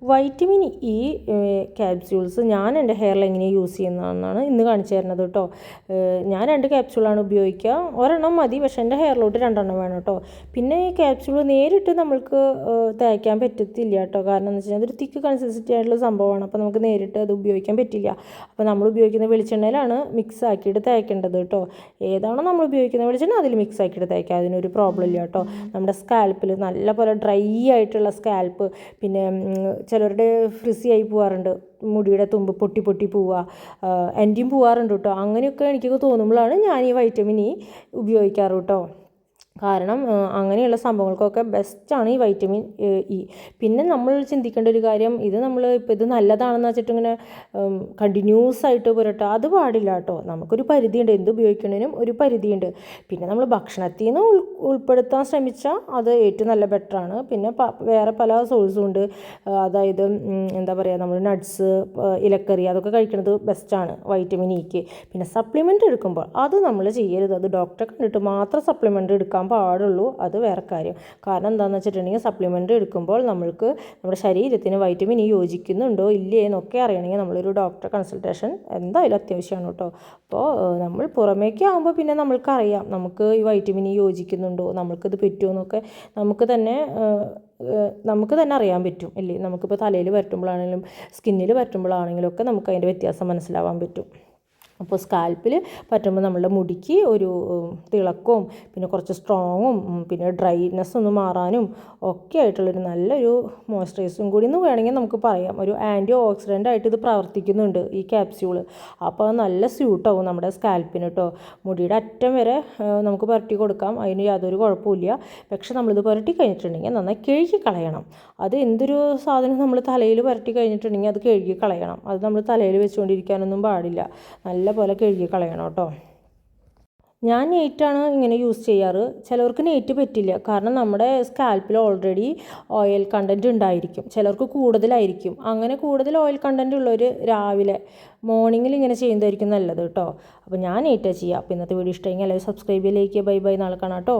Vitamin E capsules ഞാൻ എൻ്റെ ഹെയറിൽ എങ്ങനെ യൂസ് ചെയ്യുന്നതെന്നാണ് ഇന്ന് കാണിച്ചു തരുന്നത് കേട്ടോ. ഞാൻ 2 ക്യാപ്സ്യൂളാണ് ഉപയോഗിക്കുക. ഒരെണ്ണം മതി, പക്ഷേ എൻ്റെ ഹെയറിലോട്ട് 2 എണ്ണം വേണം കേട്ടോ. പിന്നെ ഈ ക്യാപ്സ്യൂൾ നേരിട്ട് നമ്മൾക്ക് തേക്കാൻ പറ്റത്തില്ല കേട്ടോ. കാരണം എന്ന് വെച്ച് കഴിഞ്ഞാൽ അതൊരു തിക്ക് കൺസിസ്റ്റൻസി ആയിട്ടുള്ള സംഭവമാണ്. അപ്പോൾ നമുക്ക് നേരിട്ട് അത് ഉപയോഗിക്കാൻ പറ്റില്ല. അപ്പോൾ നമ്മൾ ഉപയോഗിക്കുന്ന വെളിച്ചെണ്ണയിലാണ് മിക്സ് ആക്കിയിട്ട് തേക്കേണ്ടത് കേട്ടോ. ഏതാണോ നമ്മൾ ഉപയോഗിക്കുന്ന വെളിച്ചെണ്ണ അതിൽ മിക്സ് ആക്കിയിട്ട് തേക്കുക, അതിനൊരു പ്രോബ്ലം ഇല്ല കേട്ടോ. നമ്മുടെ സ്കാൽപ്പിൽ നല്ല പോലെ ഡ്രൈ ആയിട്ടുള്ള സ്കാൽപ്പ്, പിന്നെ ചിലരുടെ ഫ്രിസി ആയി പോകാറുണ്ട്, മുടിയുടെ തുമ്പ് പൊട്ടി പൊട്ടി പോവുക, എൻ്റെയും പോകാറുണ്ട് കേട്ടോ. അങ്ങനെയൊക്കെ എനിക്ക് തോന്നുമ്പോഴാണ് ഞാൻ ഈ വൈറ്റമിൻ ഇ ഉപയോഗിക്കാറ് കേട്ടോ. കാരണം അങ്ങനെയുള്ള സംഭവങ്ങൾക്കൊക്കെ ബെസ്റ്റാണ് ഈ വൈറ്റമിൻ ഇ. പിന്നെ നമ്മൾ ചിന്തിക്കേണ്ട ഒരു കാര്യം, ഇത് നമ്മൾ ഇപ്പോൾ ഇത് നല്ലതാണെന്ന് വെച്ചിട്ട് ഇങ്ങനെ കണ്ടിന്യൂസ് ആയിട്ട് പുരട്ടുക, അത് പാടില്ല കേട്ടോ. നമുക്കൊരു പരിധിയുണ്ട്, എന്ത് ഉപയോഗിക്കുന്നതിനും ഒരു പരിധിയുണ്ട്. പിന്നെ നമ്മൾ ഭക്ഷണത്തിൽ നിന്ന് ഉൾപ്പെടുത്താൻ ശ്രമിച്ചാൽ അത് ഏറ്റവും നല്ല ബെറ്ററാണ്. പിന്നെ വേറെ പല സോഴ്സും ഉണ്ട്. അതായത് എന്താ പറയുക, നമ്മൾ നട്ട്സ്, ഇലക്കറി അതൊക്കെ കഴിക്കുന്നത് ബെസ്റ്റാണ് വൈറ്റമിൻ ഇക്ക്. പിന്നെ സപ്ലിമെൻ്റ് എടുക്കുമ്പോൾ അത് നമ്മൾ ചെയ്യരുത്. അത് ഡോക്ടറെ കണ്ടിട്ട് മാത്രം സപ്ലിമെൻ്റ് എടുക്കാൻ പാടുള്ളൂ, അത് വേറെ കാര്യം. കാരണം എന്താണെന്ന് വെച്ചിട്ടുണ്ടെങ്കിൽ സപ്ലിമെൻ്റ് എടുക്കുമ്പോൾ നമ്മൾക്ക് നമ്മുടെ ശരീരത്തിന് വൈറ്റമിൻ ഇ യോജിക്കുന്നുണ്ടോ ഇല്ലേ എന്നൊക്കെ അറിയണമെങ്കിൽ നമ്മളൊരു ഡോക്ടറെ കൺസൾട്ടേഷൻ എന്തായാലും അത്യാവശ്യമാണ് കേട്ടോ. അപ്പോൾ നമ്മൾ പുറമേക്ക് ആകുമ്പോൾ പിന്നെ നമ്മൾക്കറിയാം നമുക്ക് ഈ വൈറ്റമിൻ ഇ യോജിക്കുന്നുണ്ടോ, നമ്മൾക്കിത് പറ്റുമോ എന്നൊക്കെ നമുക്ക് തന്നെ അറിയാൻ പറ്റും അല്ലേ. നമുക്കിപ്പോൾ തലയിൽ പറ്റുമ്പോഴാണെങ്കിലും സ്കിന്നിൽ പറ്റുമ്പോഴാണെങ്കിലും ഒക്കെ നമുക്ക് അതിൻ്റെ വ്യത്യാസം മനസ്സിലാവാൻ പറ്റും. അപ്പോൾ സ്കാൽപ്പിൽ പറ്റുമ്പോൾ നമ്മളുടെ മുടിക്ക് ഒരു തിളക്കവും പിന്നെ കുറച്ച് സ്ട്രോങ്ങും പിന്നെ ഡ്രൈനെസ് ഒന്ന് മാറാനും ഒക്കെ ആയിട്ടുള്ളൊരു നല്ലൊരു മോയ്സ്ചറൈസറും കൂടി എന്ന് വേണമെങ്കിൽ നമുക്ക് പറയാം. ഒരു ആൻറ്റി ഓക്സിഡൻ്റ് ആയിട്ട് ഇത് പ്രവർത്തിക്കുന്നുണ്ട് ഈ ക്യാപ്സ്യൂൾ. അപ്പോൾ നല്ല സ്യൂട്ടാവും നമ്മുടെ സ്കാൽപ്പിന് കേട്ടോ. മുടിയുടെ അറ്റം വരെ നമുക്ക് പുരട്ടി കൊടുക്കാം, അതിന് യാതൊരു കുഴപ്പമില്ല. പക്ഷെ നമ്മളിത് പുരട്ടി കഴിഞ്ഞിട്ടുണ്ടെങ്കിൽ നന്നായി കഴുകി കളയണം. അത് എന്തൊരു സാധനം നമ്മൾ തലയിൽ പുരട്ടി കഴിഞ്ഞിട്ടുണ്ടെങ്കിൽ അത് കഴുകി കളയണം. അത് നമ്മൾ തലയിൽ വെച്ചുകൊണ്ടിരിക്കാനൊന്നും പാടില്ല, നല്ല പോലെ കഴുകി കളയണം കേട്ടോ. ഞാൻ നെയ്റ്റാണ് ഇങ്ങനെ യൂസ് ചെയ്യാറ്. ചിലവർക്ക് നെയ്റ്റ് പറ്റില്ല, കാരണം നമ്മുടെ സ്കാൽപ്പിൽ ഓൾറെഡി ഓയിൽ കണ്ടൻറ്റ് ഉണ്ടായിരിക്കും, ചിലർക്ക് കൂടുതലായിരിക്കും. അങ്ങനെ കൂടുതൽ ഓയിൽ കണ്ടൻറ്റ് ഉള്ളവർ രാവിലെ മോർണിംഗിൽ ഇങ്ങനെ ചെയ്യുന്നതായിരിക്കും നല്ലത് കേട്ടോ. അപ്പോൾ ഞാൻ നെയ്റ്റാണ് ചെയ്യുക. അപ്പോൾ ഇന്നത്തെ വീഡിയോ ഇഷ്ടമെങ്കിൽ എല്ലാവരും സബ്സ്ക്രൈബ് ചെയ്ത് ലൈക്ക് ചെയ്യുക. ബൈ ബൈ, നാളെ കാണാം കേട്ടോ.